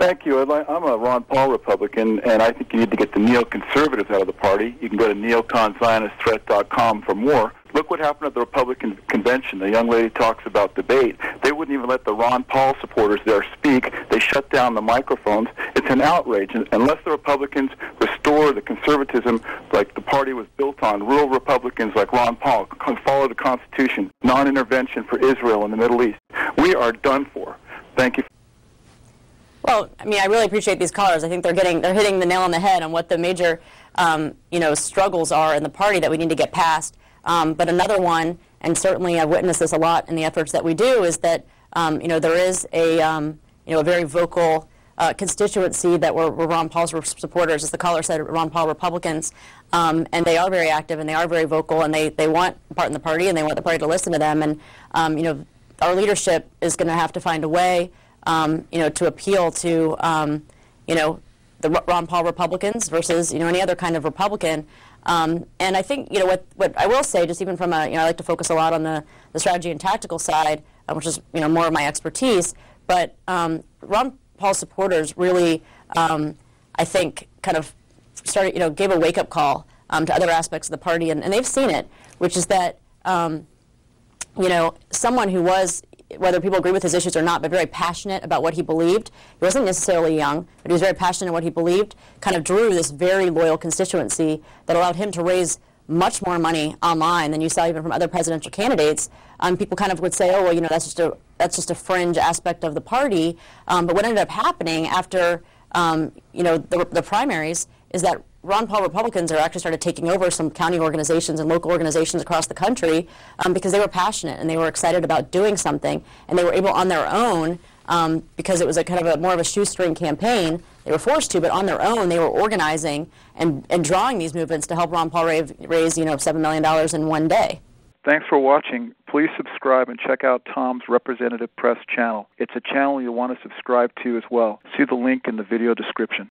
Thank you. I'm a Ron Paul Republican, and I think you need to get the neoconservatives out of the party. You can go to neoconzionistthreat.com for more. Look what happened at the Republican convention. The young lady talks about debate. They wouldn't even let the Ron Paul supporters there speak. They shut down the microphones. It's an outrage. And unless the Republicans restore the conservatism like the party was built on, real Republicans like Ron Paul can follow the Constitution, non-intervention for Israel in the Middle East, we are done for. Thank you. Well, I mean, I really appreciate these callers. I think they're hitting the nail on the head on what the major, struggles are in the party that we need to get past. But another one, and certainly I've witnessed this a lot in the efforts that we do, is that there is a very vocal constituency that were Ron Paul's supporters, as the caller said, Ron Paul Republicans, and they are very active and they are very vocal and they want part in the party and they want the party to listen to them. And our leadership is going to have to find a way, to appeal to the Ron Paul Republicans versus any other kind of Republican. And I think what I will say, just even from I like to focus a lot on the strategy and tactical side, which is more of my expertise. But Ron Paul supporters really, I think, kind of started gave a wake up call to other aspects of the party, and they've seen it, which is that someone who was, whether people agree with his issues or not, but very passionate about what he believed. He wasn't necessarily young, but he was very passionate about what he believed, kind of drew this very loyal constituency that allowed him to raise much more money online than you saw even from other presidential candidates. People kind of would say, oh, well, that's just a fringe aspect of the party. But what ended up happening after, the primaries is that Ron Paul Republicans are actually started taking over some county organizations and local organizations across the country because they were passionate and they were excited about doing something, and they were able on their own, because it was a kind of more of a shoestring campaign. They were forced to, but on their own, they were organizing and drawing these movements to help Ron Paul raise $7 million in one day. Thanks for watching. Please subscribe and check out Tom's Representative Press channel. It's a channel you'll want to subscribe to as well. See the link in the video description.